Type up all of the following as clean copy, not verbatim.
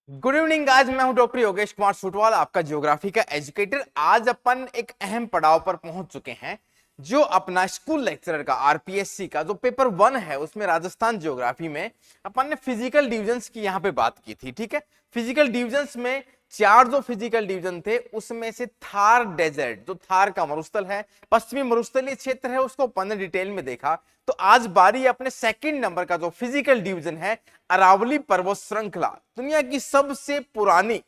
Good evening. आज मैं हूं डॉक्टर योगेश कुमार सुटवाल, आपका ज्योग्राफी का एजुकेटर। आज अपन एक अहम पड़ाव पर पहुंच चुके हैं, जो अपना स्कूल लेक्चरर का आरपीएससी का जो पेपर 1 है, उसमें राजस्थान ज्योग्राफी में अपन ने फिजिकल डिविजन्स की यहां पे बात की थी। ठीक है, फिजिकल डिविजन्स में चार जो फिजिकल डिवीजन थे, उसमें से थार डेजर्ट, जो थार का मरुस्थल है, पश्चिमी मरुस्थलीय क्षेत्र है, उसको अपन ने डिटेल में देखा। तो आज बारी है अपने सेकंड नंबर का जो फिजिकल डिवीजन है, अरावली पर्वत श्रृंखला। दुनिया की सबसे पुरानी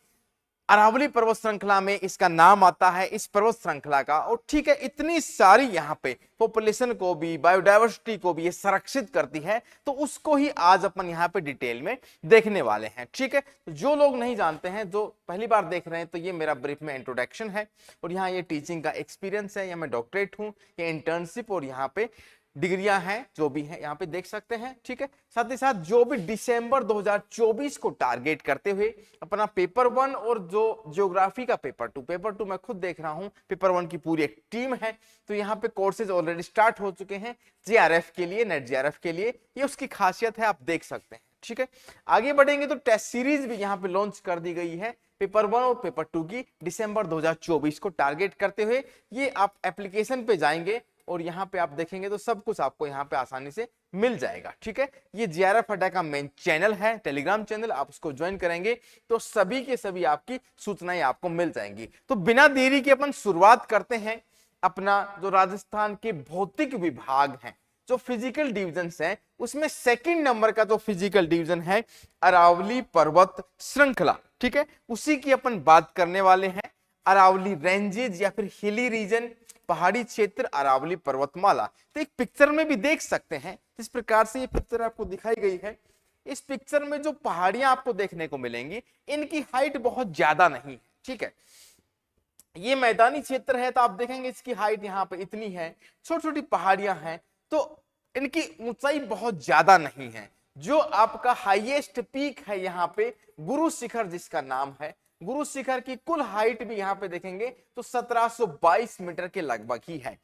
अरावली पर्वत श्रृंखला में इसका नाम आता है, इस पर्वत श्रृंखला का। और ठीक है, इतनी सारी यहाँ पे पॉपुलेशन को भी, बायोडाइवर्सिटी को भी ये संरक्षित करती है, तो उसको ही आज अपन यहाँ पे डिटेल में देखने वाले हैं। ठीक है, तो जो लोग नहीं जानते हैं, जो पहली बार देख रहे हैं, तो ये मेरा ब्रीफ में इंट्रोडक्शन है, और यहाँ ये टीचिंग का एक्सपीरियंस है, या मैं डॉक्टरेट हूँ, ये इंटर्नशिप, और यहाँ पे डिग्रियां हैं जो भी हैं यहाँ पे देख सकते हैं। ठीक है, साथ ही साथ जो भी दिसंबर 2024 को टारगेट करते हुए अपना पेपर 1 और जो ज्योग्राफी का पेपर 2 मैं खुद देख रहा हूं, पेपर 1 की पूरी एक टीम है। तो यहाँ पे कोर्सेज ऑलरेडी स्टार्ट हो चुके हैं जीआरएफ के लिए, नेट जीआरएफ के लिए, ये उसकी खासियत है, आप देख सकते हैं। ठीक है, आगे बढ़ेंगे तो टेस्ट सीरीज भी यहाँ पे लॉन्च कर दी गई है पेपर 1 और पेपर 2 की, दिसंबर 2024 को टारगेट करते हुए। ये आप एप्लीकेशन पे जाएंगे और यहाँ पे आप देखेंगे तो सब कुछ आपको यहाँ पे आसानी से मिल जाएगा। ठीक है, ये जीआरएफ अड्डा का मेन चैनल है, टेलीग्राम चैनल, आप उसको ज्वाइन करेंगे तो सभी के सभी आपकी सूचनाएं आपको मिल जाएंगी। तो बिना देरी के अपन शुरुआत करते हैं अपना जो राजस्थान के भौतिक विभाग हैं, जो फिजिकल डिविजन्स हैं, उसमें सेकंड नंबर का जो फिजिकल डिवीजन है अरावली पर्वत श्रृंखला। ठीक है, उसी की अपन बात करने वाले हैं। अरावली रेंजेज या फिर हिली रीजन, पहाड़ी क्षेत्र, अरावली पर्वतमाला। तो एक पिक्चर में भी देख सकते हैं जिस प्रकार से ये पिक्चर आपको दिखाई गई है। इस पिक्चर में जो पहाड़ियां आपको देखने को मिलेंगी, इनकी हाइट बहुत ज्यादा नहीं है। ठीक है, ये मैदानी क्षेत्र है, तो आप देखेंगे इसकी हाइट यहाँ पे इतनी है, छोटी छोटी पहाड़ियां हैं, तो इनकी ऊंचाई बहुत ज्यादा नहीं है। जो आपका हाईएस्ट पीक है यहाँ पे गुरु शिखर, जिसका नाम है गुरु शिखर, की कुल हाइट भी यहाँ पे देखेंगे तो 1722 मीटर के लगभग ही है।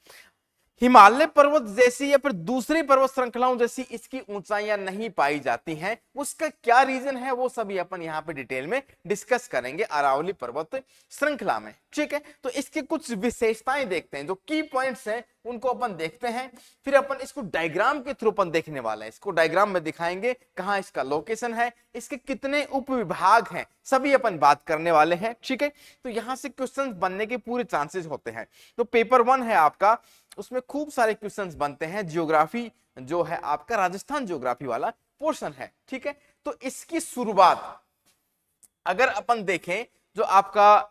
हिमालय पर्वत जैसी या फिर दूसरी पर्वत श्रृंखलाओं जैसी इसकी ऊंचाइयां नहीं पाई जाती हैं। उसका क्या रीजन है वो सभी अपन यहाँ पे डिटेल में डिस्कस करेंगे अरावली पर्वत श्रृंखला में। ठीक है, तो इसके कुछ विशेषताएं देखते हैं, जो की पॉइंट्स हैं उनको अपन देखते हैं, फिर अपन इसको डायग्राम के थ्रू अपन देखने वाले हैं। इसको डायग्राम में दिखाएंगे कहाँ इसका लोकेशन है, इसके कितने उप विभाग हैं, सभी अपन बात करने वाले हैं। ठीक है, तो यहां से क्वेश्चंस बनने के पूरे चांसेस होते हैं। तो पेपर 1 है आपका, उसमें खूब सारे क्वेश्चंस बनते हैं। ज्योग्राफी जो है आपका, राजस्थान ज्योग्राफी वाला पोर्शन है। ठीक है, तो इसकी शुरुआत अगर अपन देखें, जो आपका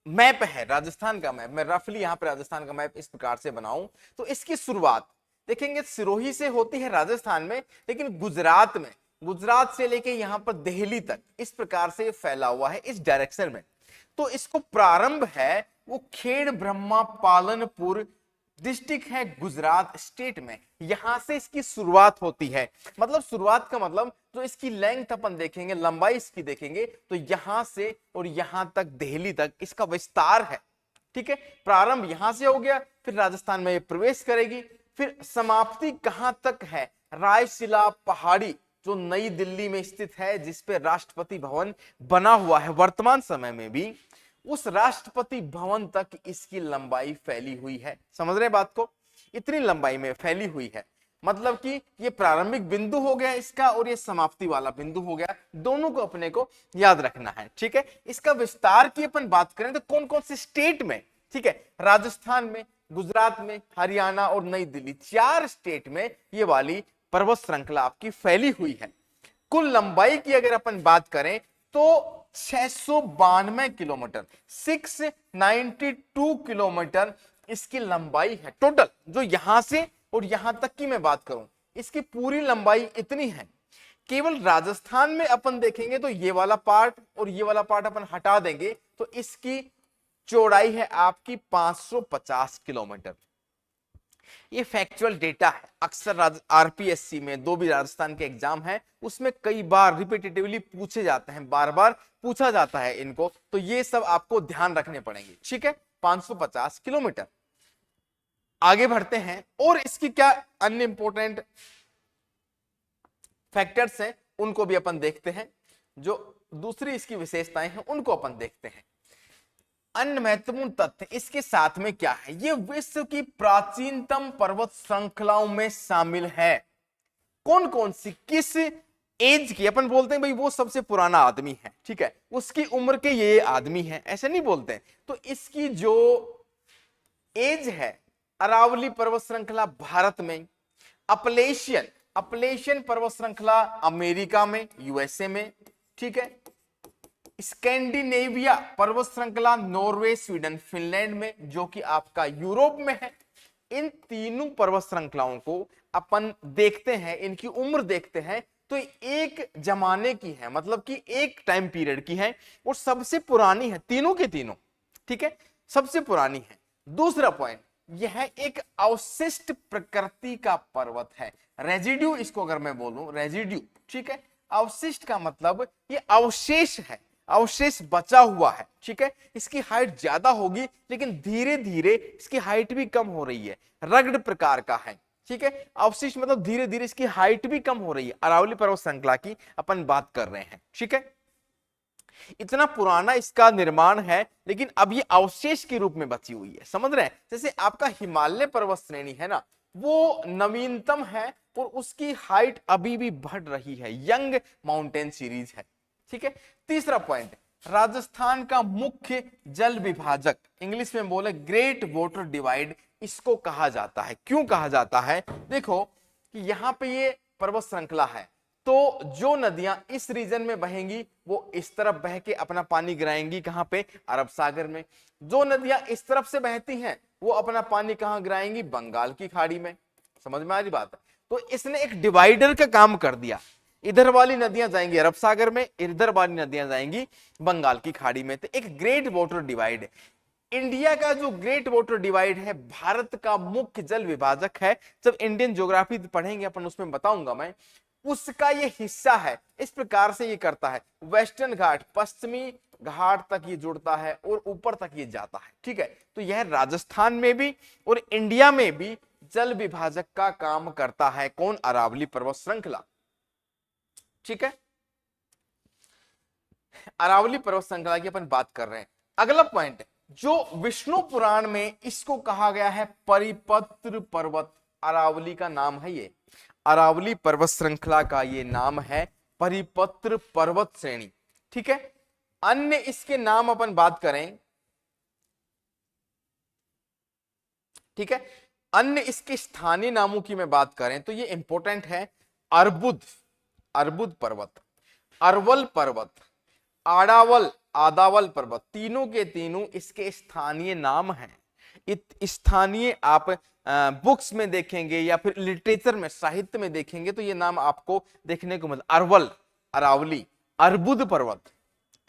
मैप है राजस्थान का मैप, मैं रफली यहां पर राजस्थान का मैप इस प्रकार से बनाऊं, तो इसकी शुरुआत देखेंगे सिरोही से होती है राजस्थान में, लेकिन गुजरात में, गुजरात से लेके यहां पर दिल्ली तक इस प्रकार से फैला हुआ है इस डायरेक्शन में। तो इसको प्रारंभ है वो खेड़ ब्रह्मा पालनपुर डिस्ट्रिक्ट है गुजरात स्टेट में, यहां से इसकी शुरुआत होती है। मतलब शुरुआत का मतलब जो इसकी लेंथ अपन देखेंगे, लंबाई इसकी देखेंगे, तो यहां से और यहां तक दिल्ली तक इसका विस्तार है। ठीक है, प्रारंभ यहां से हो गया, फिर राजस्थान में ये प्रवेश करेगी, फिर समाप्ति कहां तक है, रायशिला पहाड़ी जो नई दिल्ली में स्थित है, जिसपे राष्ट्रपति भवन बना हुआ है वर्तमान समय में भी, उस राष्ट्रपति भवन तक इसकी लंबाई फैली हुई है। समझ रहे बात को, इतनी लंबाई में फैली हुई है। मतलब कि ये प्रारंभिक बिंदु हो गया इसका, और ये समाप्ति वाला बिंदु हो गया, दोनों को अपने को याद रखना है। ठीक है, इसका विस्तार की अपन बात करें तो कौन कौन से स्टेट में, ठीक है, राजस्थान में, गुजरात में, हरियाणा और नई दिल्ली, 4 स्टेट में ये वाली पर्वत श्रृंखला आपकी फैली हुई है। कुल लंबाई की अगर अपन बात करें तो 692 किलोमीटर, 692 किलोमीटर इसकी लंबाई है टोटल। जो यहां से और यहां तक की मैं बात करूं, इसकी पूरी लंबाई इतनी है। केवल राजस्थान में अपन देखेंगे तो ये वाला पार्ट और ये वाला पार्ट अपन हटा देंगे, तो इसकी चौड़ाई है आपकी 550 किलोमीटर। ये फैक्चुअल डेटा है। अक्सर आरपीएससी में, दो भी राजस्थान के एग्जाम है, उसमें कई बार रिपीटेटिवली पूछे जाते हैं, बार बार पूछा जाता है इनको, तो ये सब आपको ध्यान रखने पड़ेंगे। ठीक है, 550 किलोमीटर। आगे बढ़ते हैं, और इसकी क्या अन्य इंपॉर्टेंट फैक्टर्स हैं उनको भी अपन देखते हैं। जो दूसरी इसकी विशेषताएं हैं उनको अपन देखते हैं। अन्य महत्वपूर्ण तथ्य इसके साथ में क्या है, ये विश्व की प्राचीनतम पर्वत श्रृंखलाओं में शामिल है। कौन कौन सी, किस एज की, अपन बोलते हैं भाई वो सबसे पुराना आदमी है, ठीक है, उसकी उम्र के ये आदमी है, ऐसे नहीं बोलते हैं। तो इसकी जो एज है, अरावली पर्वत श्रृंखला भारत में, अपलेशियन पर्वत श्रृंखला अमेरिका में, यूएसए में, ठीक है, स्कैंडिनेविया पर्वत श्रृंखला नॉर्वे, स्वीडन, फिनलैंड में, जो कि आपका यूरोप में है। इन तीनों पर्वत श्रृंखलाओं को अपन देखते हैं, इनकी उम्र देखते हैं तो एक जमाने की है, मतलब कि एक टाइम पीरियड की है और सबसे पुरानी है, तीनों के तीनों, ठीक है, सबसे पुरानी है। दूसरा पॉइंट, यह एक अवशिष्ट प्रकृति का पर्वत है। रेजिड्यू, इसको अगर मैं बोलूं रेजिड्यू, ठीक है, अवशिष्ट का मतलब ये अवशेष है, अवशेष बचा हुआ है, ठीक है। इसकी हाइट ज्यादा होगी लेकिन धीरे धीरे इसकी हाइट भी कम हो रही है, रग्ड प्रकार का है, ठीक है। अवशिष्ट मतलब धीरे धीरे इसकी हाइट भी कम हो रही है। अरावली पर्वत श्रृंखला की अपन बात कर रहे हैं, ठीक है। इतना पुराना इसका निर्माण है लेकिन अब ये अवशेष के रूप में बची हुई है, समझ रहे हैं। जैसे आपका हिमालय पर्वत श्रेणी है ना, वो नवीनतम है और उसकी हाइट अभी भी बढ़ रही है, यंग माउंटेन सीरीज है, ठीक है। तीसरा पॉइंट, राजस्थान का मुख्य जल विभाजक, इंग्लिश में बोले ग्रेट वाटर डिवाइड, इसको कहा जाता है। क्यों कहा जाता है, देखो कि यहां पे ये पर्वत श्रृंखला है तो जो नदियां इस रीजन में बहेंगी वो इस तरफ बह के अपना पानी गिराएंगी, कहां पे, अरब सागर में। जो नदियां इस तरफ से बहती हैं वो अपना पानी कहां गिराएंगी, बंगाल की खाड़ी में। समझ में आ रही बात है। तो इसने एक डिवाइडर का काम कर दिया, इधर वाली नदियां जाएंगी अरब सागर में, इधर वाली नदियां जाएंगी बंगाल की खाड़ी में। तो एक ग्रेट वाटर डिवाइड है। इंडिया का जो ग्रेट वाटर डिवाइड है भारत का मुख्य जल विभाजक है। जब इंडियन ज्योग्राफी पढ़ेंगे अपन उसमें बताऊंगा मैं, उसका ये हिस्सा है। इस प्रकार से ये करता है, वेस्टर्न घाट पश्चिमी घाट तक ये जुड़ता है और ऊपर तक ये जाता है, ठीक है। तो यह राजस्थान में भी और इंडिया में भी जल विभाजक का काम करता है। कौन, अरावली पर्वत श्रृंखला, ठीक है। अरावली पर्वत श्रृंखला की अपन बात कर रहे हैं। अगला पॉइंट, जो विष्णु पुराण में इसको कहा गया है परिपत्र पर्वत, अरावली का नाम है ये, अरावली पर्वत श्रृंखला का ये नाम है परिपत्र पर्वत श्रेणी, ठीक है। अन्य इसके नाम अपन बात करें, ठीक है, अन्य इसके स्थानीय नामों की मैं बात करें तो ये इंपॉर्टेंट है। अर्बुद पर्वत, अरवल पर्वत, आदावल पर्वत, तीनों के तीनों इसके स्थानीय नाम हैं। स्थानीय आप बुक्स में देखेंगे या फिर लिटरेचर में, साहित्य में देखेंगे तो ये नाम आपको देखने को मिलता, अरवल, अरावली, अर्बुद पर्वत,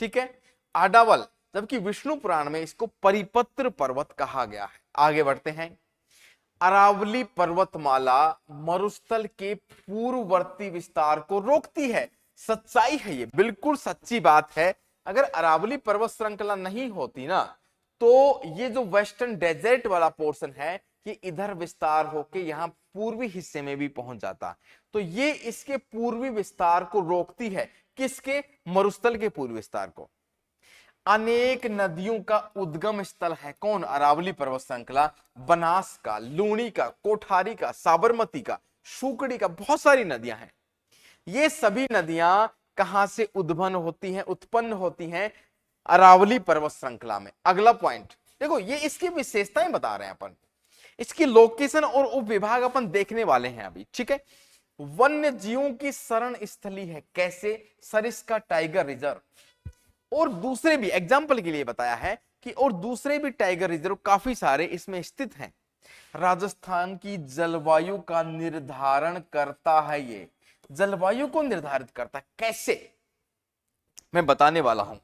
ठीक है, आडावल, जबकि विष्णु पुराण में इसको परिपत्र पर्वत कहा गया है। आगे बढ़ते हैं। अरावली पर्वतमाला मरुस्थल के पूर्ववर्ती विस्तार को रोकती है। सच्चाई है, ये बिल्कुल सच्ची बात है। अगर अरावली पर्वत श्रृंखला नहीं होती ना तो ये जो वेस्टर्न डेजर्ट वाला पोर्शन है ये इधर विस्तार होके यहां पूर्वी हिस्से में भी पहुंच जाता। तो ये इसके पूर्वी विस्तार को रोकती है। किसके, मरुस्थल के पूर्वी विस्तार को। अनेक नदियों का उद्गम स्थल है। कौन, अरावली पर्वत श्रृंखला। बनास का, लूणी का, कोठारी का, साबरमती का, शुकड़ी का, बहुत सारी नदियां हैं। ये सभी नदियां कहां से उत्पन्न होती हैं, अरावली पर्वत श्रृंखला में। अगला पॉइंट देखो, ये इसकी विशेषताएं बता रहे हैं अपन, इसकी लोकेशन और उपविभाग अपन देखने वाले हैं अभी, ठीक है। वन्य जीवों की शरण स्थली है। कैसे, सरिस्का टाइगर रिजर्व और दूसरे भी, एग्जाम्पल के लिए बताया है कि और दूसरे भी टाइगर रिजर्व काफी सारे इसमें स्थित हैं। राजस्थान की जलवायु का निर्धारण करता है, ये जलवायु को निर्धारित करता है। कैसे, मैं बताने वाला हूं।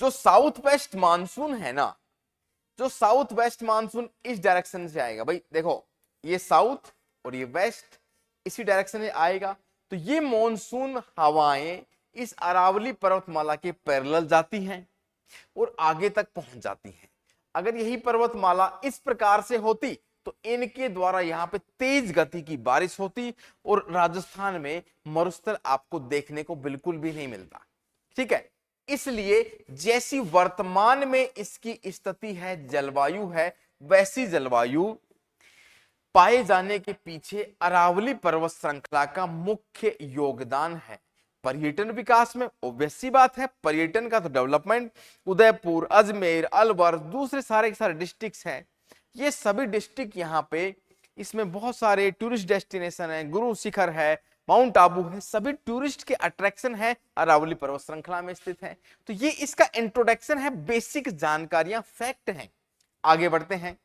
जो साउथ वेस्ट मानसून है ना, जो साउथ वेस्ट मानसून इस डायरेक्शन से आएगा, भाई देखो ये साउथ और ये वेस्ट इसी डायरेक्शन में आएगा, तो ये मॉनसून हवाएं इस अरावली पर्वतमाला के पैरेलल जाती हैं और आगे तक पहुंच जाती हैं। अगर यही पर्वतमाला इस प्रकार से होती तो इनके द्वारा यहां पे तेज गति की बारिश होती और राजस्थान में मरुस्थल आपको देखने को बिल्कुल भी नहीं मिलता। ठीक है। इसलिए जैसी वर्तमान में इसकी स्थिति है, जलवायु है, वैसी जलवायु पाए जाने के पीछे अरावली पर्वत श्रृंखला का मुख्य योगदान है पर्यटन विकास में। ऑब्वियस सी बात है, पर्यटन का तो डेवलपमेंट, उदयपुर, अजमेर, अलवर, दूसरे सारे के सारे डिस्ट्रिक्ट्स हैं, ये सभी डिस्ट्रिक्ट यहाँ पे, इसमें बहुत सारे टूरिस्ट डेस्टिनेशन है, गुरु शिखर है, माउंट आबू है, सभी टूरिस्ट के अट्रैक्शन है अरावली पर्वत श्रृंखला में स्थित है। तो ये इसका इंट्रोडक्शन है, बेसिक जानकारियां, फैक्ट हैं। आगे बढ़ते हैं।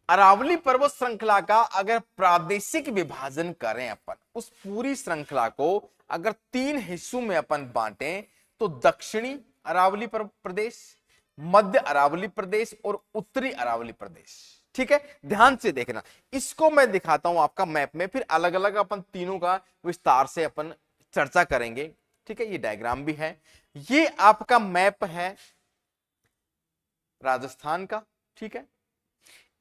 अरावली पर्वत श्रृंखला का अगर प्रादेशिक विभाजन करें अपन, उस पूरी श्रृंखला को अगर 3 हिस्सों में अपन बांटें तो दक्षिणी अरावली प्रदेश, मध्य अरावली प्रदेश और उत्तरी अरावली प्रदेश। ठीक है, ध्यान से देखना, इसको मैं दिखाता हूं आपका मैप में, फिर अलग अलग अपन तीनों का विस्तार से अपन चर्चा करेंगे। ठीक है, ये डायग्राम भी है, ये आपका मैप है राजस्थान का। ठीक है,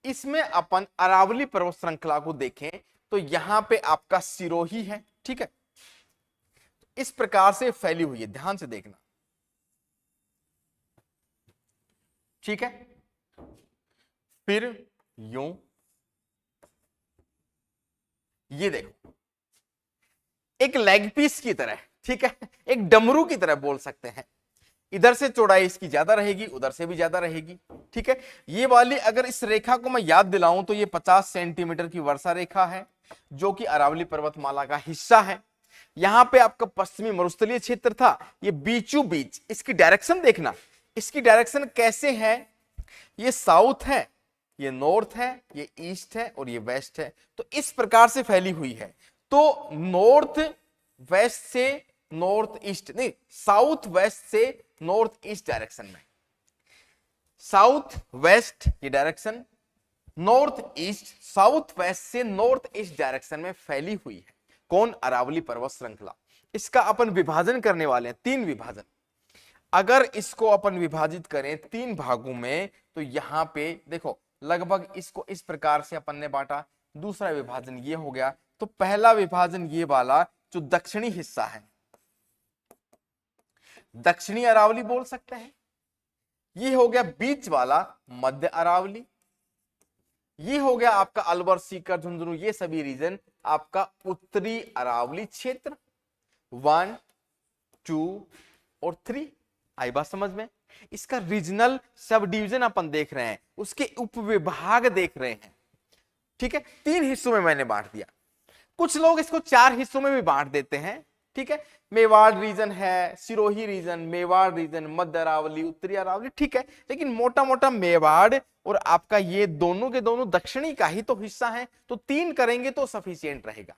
इसमें अपन अरावली पर्वत श्रृंखला को देखें तो यहां पे आपका सिरोही है। ठीक है, इस प्रकार से फैली हुई है, ध्यान से देखना। ठीक है, फिर यूं, ये देखो एक लेग पीस की तरह, ठीक है, एक डमरू की तरह बोल सकते हैं। इधर से चौड़ाई इसकी ज्यादा रहेगी, उधर से भी ज्यादा रहेगी। ठीक है, ये वाली अगर इस रेखा को मैं याद दिलाऊं तो ये 50 सेंटीमीटर की वर्षा रेखा है जो कि अरावली पर्वतमाला का हिस्सा है। यहां पे आपका पश्चिमी मरुस्थलीय क्षेत्र था, ये बीचों बीच, इसकी डायरेक्शन देखना, इसकी डायरेक्शन कैसे है, ये साउथ है, ये नॉर्थ है, ये ईस्ट है और ये वेस्ट है। तो इस प्रकार से फैली हुई है। तो नॉर्थ वेस्ट से नॉर्थ ईस्ट नहीं, साउथ वेस्ट से नॉर्थ ईस्ट डायरेक्शन में, साउथ वेस्ट ये direction, north east, south west से नॉर्थ ईस्ट डायरेक्शन में फैली हुई है। कौन? अरावली पर्वत श्रृंखला। इसका अपन विभाजन करने वाले हैं, 3 विभाजन। अगर इसको अपन विभाजित करें 3 भागों में तो यहां पे देखो लगभग इसको इस प्रकार से अपन ने बांटा। दूसरा विभाजन ये हो गया। तो पहला विभाजन ये वाला जो दक्षिणी हिस्सा है, दक्षिणी अरावली बोल सकते हैं। ये हो गया बीच वाला मध्य अरावली। ये हो गया आपका अलवर, सीकर, झुंझुनू, ये सभी रीजन आपका उत्तरी अरावली क्षेत्र। 1, 2 और 3। आई बात समझ में? इसका रीजनल सब डिवीजन अपन देख रहे हैं, उसके उपविभाग देख रहे हैं। ठीक है, 3 हिस्सों में मैंने बांट दिया। कुछ लोग इसको 4 हिस्सों में भी बांट देते हैं। ठीक है, मेवाड़ रीजन है, सिरोही रीजन, मेवाड़ रीजन, मध्य अरावली, उत्तरी अरावली। ठीक है, लेकिन मोटा मोटा मेवाड़ और आपका ये दोनों के दोनों दक्षिणी का ही तो हिस्सा है, तो 3 करेंगे तो सफिशिएंट रहेगा।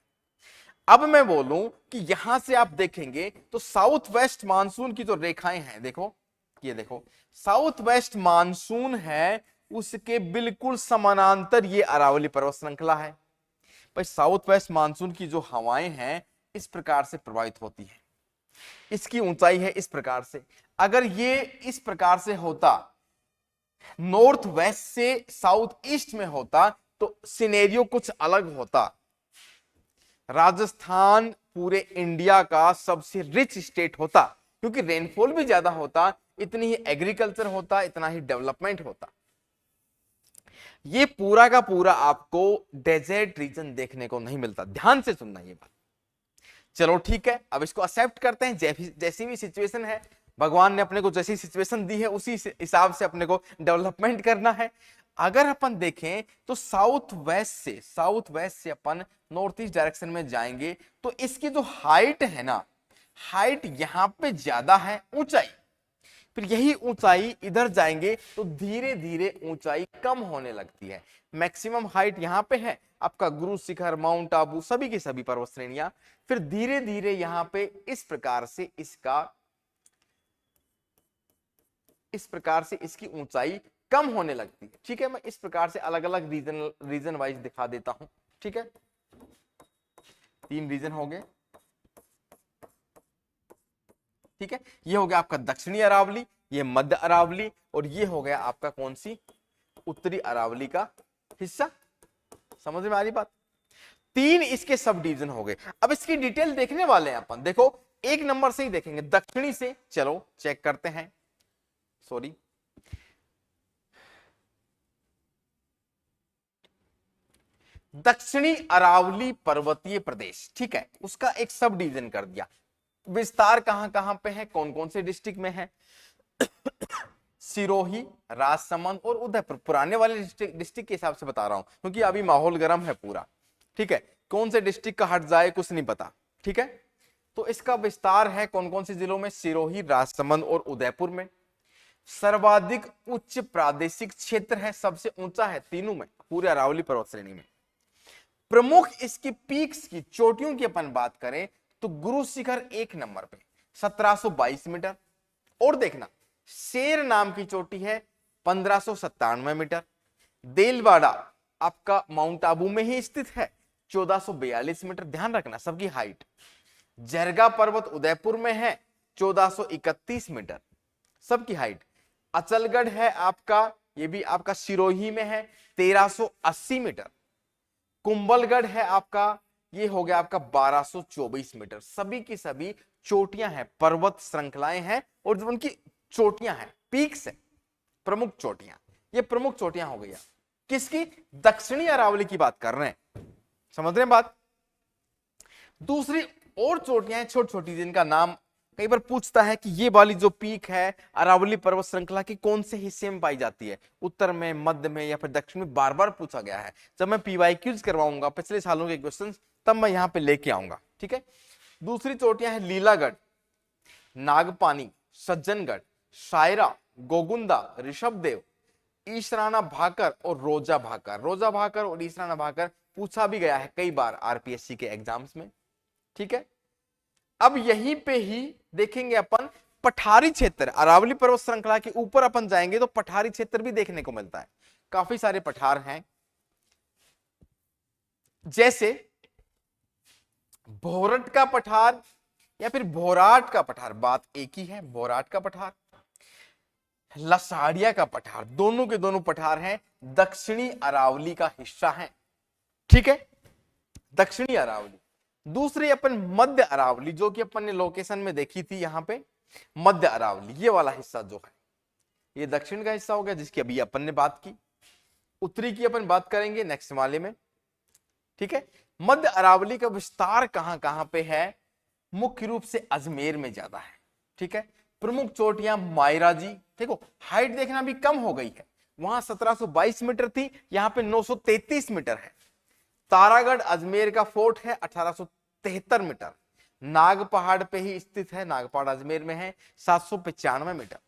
अब मैं बोलूं कि यहां से आप देखेंगे तो साउथ वेस्ट मानसून की जो रेखाएं हैं, देखो ये देखो, साउथ वेस्ट मानसून है, उसके बिल्कुल समानांतर ये अरावली पर्वत श्रृंखला है। भाई साउथ वेस्ट मानसून की जो हवाएं हैं इस प्रकार से प्रभावित होती है, इसकी ऊंचाई है इस प्रकार से। अगर ये इस प्रकार से होता, नॉर्थ वेस्ट से साउथ ईस्ट में होता तो सिनेरियो कुछ अलग होता। राजस्थान पूरे इंडिया का सबसे रिच स्टेट होता, क्योंकि रेनफॉल भी ज्यादा होता, इतनी ही एग्रीकल्चर होता, इतना ही डेवलपमेंट होता। ये पूरा का पूरा आपको डेजर्ट रीजन देखने को नहीं मिलता। ध्यान से सुनना ये बात। चलो ठीक है, अब इसको एक्सेप्ट करते हैं, जैसी भी सिचुएशन है, भगवान ने अपने को जैसी सिचुएशन दी है उसी हिसाब से अपने को डेवलपमेंट करना है। अगर अपन देखें तो साउथ वेस्ट से अपन नॉर्थ ईस्ट डायरेक्शन में जाएंगे तो इसकी जो हाइट है ना, हाइट यहां पे ज्यादा है, ऊंचाई, फिर यही ऊंचाई इधर जाएंगे तो धीरे धीरे ऊंचाई कम होने लगती है। मैक्सिमम हाइट यहां पे है आपका गुरु शिखर, माउंट आबू, सभी की सभी पर्वत श्रेणियां, फिर धीरे धीरे यहां पे इस प्रकार से इसकी ऊंचाई कम होने लगती है। ठीक है, मैं इस प्रकार से अलग अलग रीजन वाइज दिखा देता हूं। ठीक है, 3 रीजन हो गए। ठीक है, ये हो गया आपका दक्षिणी अरावली, ये मध्य अरावली और ये हो गया आपका कौन सी, उत्तरी अरावली का हिस्सा। समझ में आ रही बात? 3 इसके सब डिवीजन हो गए। अब इसकी डिटेल देखने वाले हैं अपन। देखो एक नंबर से ही देखेंगे, दक्षिणी से। चलो चेक करते हैं, सॉरी, दक्षिणी अरावली पर्वतीय प्रदेश, ठीक है, उसका एक सब डिवीजन कर दिया। विस्तार कहां कहां पे है, कौन कौन से डिस्ट्रिक्ट में है? सिरोही, राजसमंद और उदयपुर। पुराने वाले डिस्ट्रिक्ट के हिसाब से बता रहा हूं क्योंकि अभी माहौल गर्म है पूरा, ठीक है। कौन से डिस्ट्रिक्ट का हट जाए कुछ नहीं पता, ठीक है। तो इसका विस्तार है कौन कौन से जिलों में? सिरोही, राजसमंद और उदयपुर में। सर्वाधिक उच्च प्रादेशिक क्षेत्र है, सबसे ऊंचा है तीनों में, पूरे अरावली पर्वत श्रेणी में। प्रमुख इसकी पीक्स की, चोटियों की अपन बात करें तो गुरु शिखर एक नंबर पे 1722 मीटर, और देखना शेर नाम की चोटी है 1597 मीटर। देलवाड़ा आपका माउंट आबू में ही स्थित है 1442 मीटर, ध्यान रखना सबकी हाइट। जरगा पर्वत उदयपुर में है 1431 मीटर, सबकी हाइट। अचलगढ़ है आपका, ये भी आपका सिरोही में है 1380 मीटर। कुंभलगढ़ है आपका, ये हो गया आपका 1224 मीटर। सभी की सभी चोटियां हैं, पर्वत श्रृंखलाएं हैं, और जो उनकी चोटियां हैं, पीक्स है, प्रमुख चोटियां, ये प्रमुख चोटियां हो गई। किसकी? दक्षिणी अरावली की बात कर रहे हैं, समझ रहे हैं बात। दूसरी और चोटियां हैं छोटी छोटी, जिनका नाम कई बार पूछता है कि ये वाली जो पीक है अरावली पर्वत श्रृंखला के कौन से हिस्से में पाई जाती है, उत्तर में, मध्य में या फिर दक्षिण में, बार बार पूछा गया है। जब मैं पीवाईक्यूज करवाऊंगा पिछले सालों के क्वेश्चंस, तब मैं यहां पे लेके आऊंगा, ठीक है। दूसरी चोटियां हैं लीलागढ़, नागपानी, सज्जनगढ़, शायरा, गोगुंदा, ऋषभदेव, ईसराना भाकर और रोजा भाकर। रोजा भाकर और ईसराना भाकर पूछा भी गया है कई बार आरपीएससी के एग्जाम्स में, ठीक है। अब यहीं पे ही देखेंगे अपन पठारी क्षेत्र, अरावली पर्वत श्रृंखला के ऊपर अपन जाएंगे तो पठारी क्षेत्र भी देखने को मिलता है। काफी सारे पठार हैं, जैसे भोरट का पठार या फिर भोराट का पठार, बात एक ही है, भोराट का पठार, लसाड़िया का पठार, दोनों के दोनों पठार हैं, दक्षिणी अरावली का हिस्सा है, ठीक है, दक्षिणी अरावली। दूसरी अपन मध्य अरावली, जो कि अपन ने लोकेशन में देखी थी यहां पे, मध्य अरावली, ये वाला हिस्सा जो है ये दक्षिण का हिस्सा हो गया, जिसकी अभी अपन ने बात की। उत्तरी की अपन बात करेंगे नेक्स्ट वाले में, ठीक है। मध्य अरावली का विस्तार कहां कहां पे है? मुख्य रूप से अजमेर में ज्यादा है, ठीक है। प्रमुख चोटियां मायरा जी, देखो हाइट देखना भी कम हो गई है, वहां 1722 मीटर थी, यहां पे 933 मीटर है। तारागढ़ अजमेर का फोर्ट है 1873 मीटर। नाग पहाड़ पे ही स्थित है, नाग पहाड़ अजमेर में है 795 मीटर।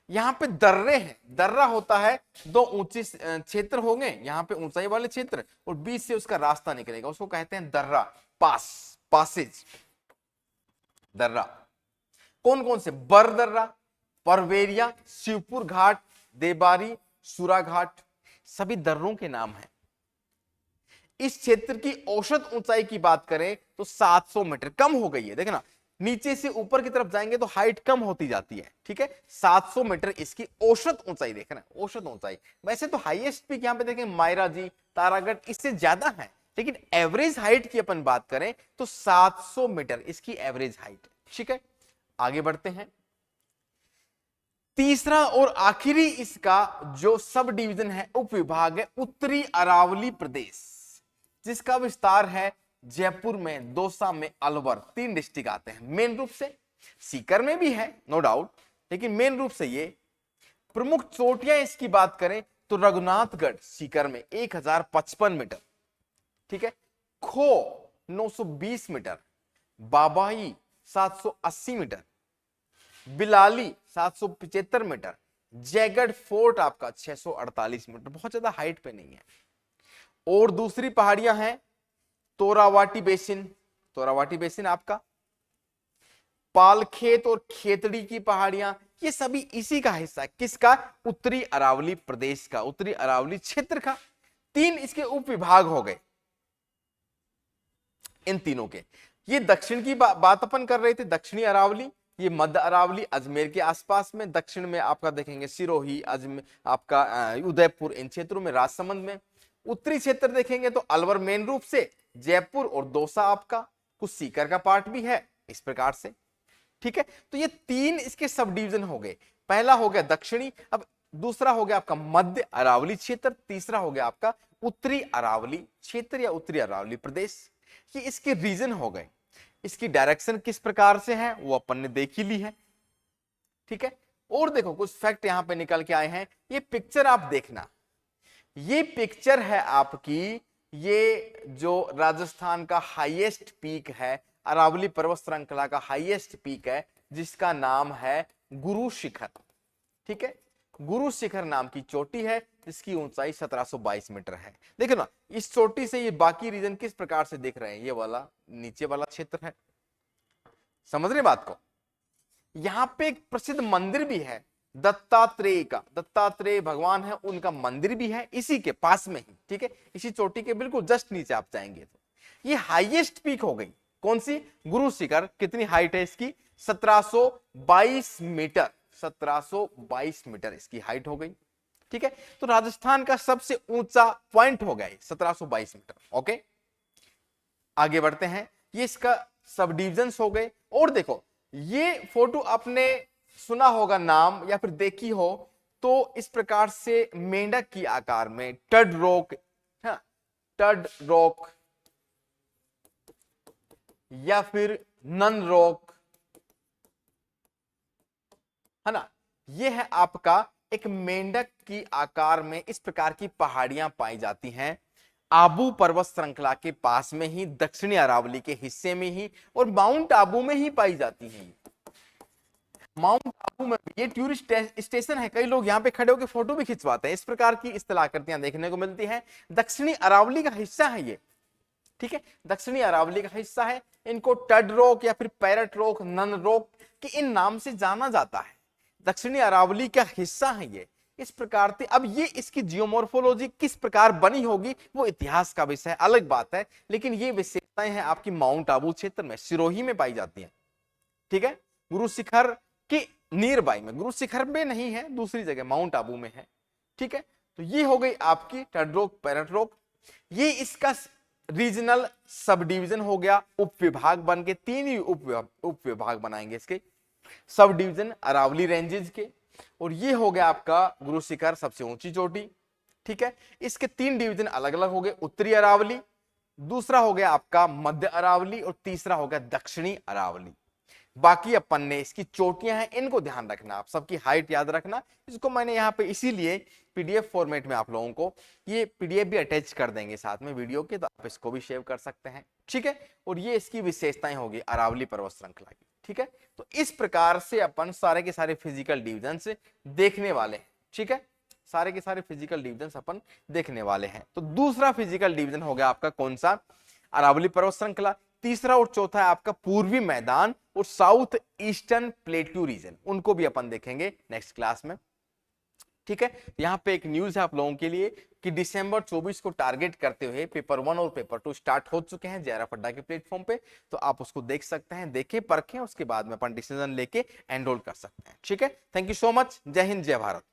यहां पे दर्रे हैं, दर्रा होता है दो ऊंचे क्षेत्र होंगे, यहां पे ऊंचाई वाले क्षेत्र और बीच से उसका रास्ता निकलेगा, उसको कहते हैं दर्रा, पास, पासेज, दर्रा। कौन कौन से? बर दर्रा, परवेरिया, शिवपुर घाट, देबारी, सुरा घाट, सभी दर्रों के नाम हैं। इस क्षेत्र की औसत ऊंचाई की बात करें तो 700 मीटर, कम हो गई है, देखना नीचे से ऊपर की तरफ जाएंगे तो हाइट कम होती जाती है, ठीक है। 700 मीटर इसकी औसत ऊंचाई, देखना औसत ऊंचाई। वैसे तो हाईएस्ट पीक यहां पे देखें मायरा जी, तारागढ़, इससे ज्यादा है, लेकिन एवरेज हाइट की अपन बात करें तो 700 मीटर इसकी एवरेज हाइट, ठीक है। आगे बढ़ते हैं। तीसरा और आखिरी इसका जो सब डिवीजन है, उपविभाग है उत्तरी अरावली प्रदेश, जिसका विस्तार है जयपुर में, दौसा में, अलवर, 3 डिस्ट्रिक्ट आते हैं मेन रूप से। सीकर में भी है नो डाउट, लेकिन मेन रूप से ये प्रमुख चोटियां इसकी बात करें तो रघुनाथगढ़ सीकर में 1055 मीटर, ठीक है। खो 920 metre, Babai 780 metre, Bilali 775 metre, Jaigarh fort आपका 648 मीटर, बहुत ज्यादा हाइट पे नहीं है। और दूसरी पहाड़ियां हैं तोरावाटी बेसिन, तोरावाटी बेसिन आपका, पालखेत और खेतड़ी की पहाड़ियां, ये सभी इसी का हिस्सा है, किसका? उत्तरी अरावली प्रदेश का, उत्तरी अरावली क्षेत्र का। 3 इसके उप विभाग हो गए इन तीनों के। ये दक्षिण की बात अपन कर रहे थे, दक्षिणी अरावली, ये मध्य अरावली अजमेर के आसपास में, दक्षिण में आपका देखेंगे सिरोही, अजमेर, आपका उदयपुर, इन क्षेत्रों में, राजसमंद में। उत्तरी क्षेत्र देखेंगे तो अलवर मेन रूप से, जयपुर और दौसा आपका, कुछ सीकर का पार्ट भी है, इस प्रकार से। ठीक है, तो ये तीन इसके सब डिवीजन हो गए। पहला हो गया दक्षिणी, अब दूसरा हो गया आपका मध्य अरावली क्षेत्र, तीसरा हो गया आपका उत्तरी अरावली क्षेत्र या उत्तरी अरावली प्रदेश। ये इसके रीजन हो गए। इसकी डायरेक्शन किस प्रकार से है वो अपन ने देख ही ली है। ठीक है, और देखो कुछ फैक्ट यहां पे निकल के आए हैं। ये पिक्चर आप देखना, ये पिक्चर है आपकी, ये जो राजस्थान का हाईएस्ट पीक है, अरावली पर्वत श्रृंखला का हाईएस्ट पीक है, जिसका नाम है गुरु शिखर। ठीक है, गुरु शिखर नाम की चोटी है जिसकी ऊंचाई 1722 मीटर है। देखो ना, इस चोटी से ये बाकी रीजन किस प्रकार से दिख रहे हैं, ये वाला नीचे वाला क्षेत्र है। समझ रहे बात को? यहां पे एक प्रसिद्ध मंदिर भी है दत्तात्रेय का, दत्तात्रेय भगवान है, उनका मंदिर भी है इसी के पास में ही। ठीक है, इसी चोटी के बिल्कुल जस्ट नीचे आप जाएंगे तो ये हाईएस्ट पीक हो गई। कौन सी? गुरु शिखर। कितनी हाइट है इसकी? 1722 मीटर। 1722 मीटर इसकी हाइट हो गई। ठीक है, तो राजस्थान का सबसे ऊंचा पॉइंट हो गया 1722 मीटर। ओके, आगे बढ़ते हैं। ये इसका सब डिविजन्स हो गए। और देखो, ये फोटो आपने सुना होगा नाम या फिर देखी हो तो इस प्रकार से मेंढक की आकार में टड रॉक, हाँ, टड रॉक या फिर नन रॉक, है ना, ये है आपका एक मेंढक की आकार में इस प्रकार की पहाड़ियां पाई जाती हैं आबू पर्वत श्रृंखला के पास में ही, दक्षिणी अरावली के हिस्से में ही, और माउंट आबू में ही पाई जाती हैं। माउंट आबू में ये टूरिस्ट स्टेशन है, कई लोग यहाँ पे खड़े होकर फोटो भी खिंचवाते हैं। इस प्रकार की इस्तलाकृतियां देखने को मिलती हैं। दक्षिणी अरावली का हिस्सा है ये। ठीक है, दक्षिणी अरावली का हिस्सा है। इनको टड रॉक या फिर पैरट रॉक, नन रॉक के इन नाम से जाना जाता है। दक्षिणी अरावली का हिस्सा है ये। इस प्रकार से अब ये इसकी जियोमॉर्फोलॉजी किस प्रकार बनी होगी वो इतिहास का विषय है, अलग बात है, लेकिन ये विशेषताएं हैं आपकी माउंट आबू क्षेत्र में, सिरोही में पाई जाती हैं। ठीक है, गुरु शिखर के नियर बाई में, गुरु शिखर में नहीं है, दूसरी जगह माउंट आबू में है। ठीक है, तो ये हो गई आपकी टड रॉक, पैरट रॉक। ये इसका रीजनल सब डिवीजन हो गया, उप विभाग बन के तीन ही उप विभाग बनाएंगे इसके, सब डिवीजन अरावली रेंजेस के। और ये हो गया आपका गुरु शिखर, सबसे ऊंची चोटी। ठीक है, इसके तीन डिवीजन अलग अलग हो गए, उत्तरी अरावली, दूसरा हो गया आपका मध्य अरावली, और तीसरा हो गया दक्षिणी अरावली। बाकी अपन ने इसकी चोटियां हैं, इनको ध्यान रखना, आप सबकी हाइट याद रखना। इसको मैंने यहाँ पे इसीलिए पीडीएफ फॉर्मेट में आप लोगों को ये पीडीएफ भी अटैच कर देंगे साथ में वीडियो के, तो आप इसको भी सेव कर सकते हैं। ठीक है, और ये इसकी विशेषताएं होगी अरावली पर्वत श्रृंखला की। ठीक है, तो इस प्रकार से अपन सारे के सारे फिजिकल डिविजन्स देखने वाले हैं। ठीक है, सारे के सारे फिजिकल डिविजन्स अपन देखने वाले हैं। तो दूसरा फिजिकल डिविजन हो गया आपका कौन सा? अरावली पर्वत श्रृंखला। तीसरा और चौथा है आपका पूर्वी मैदान और साउथ ईस्टर्न प्लेट्यू रीजन, उनको भी अपन देखेंगे नेक्स्ट क्लास में। ठीक है, यहाँ पे एक न्यूज है आप लोगों के लिए कि दिसंबर 24 को टारगेट करते हुए पेपर 1 और पेपर 2 स्टार्ट हो चुके हैं JRF अड्डा के प्लेटफॉर्म पे, तो आप उसको देख सकते हैं, देखें परखें, उसके बाद में अपन डिसीजन लेके एनरोल कर सकते हैं। ठीक है, थैंक यू सो मच। जय हिंद, जय भारत।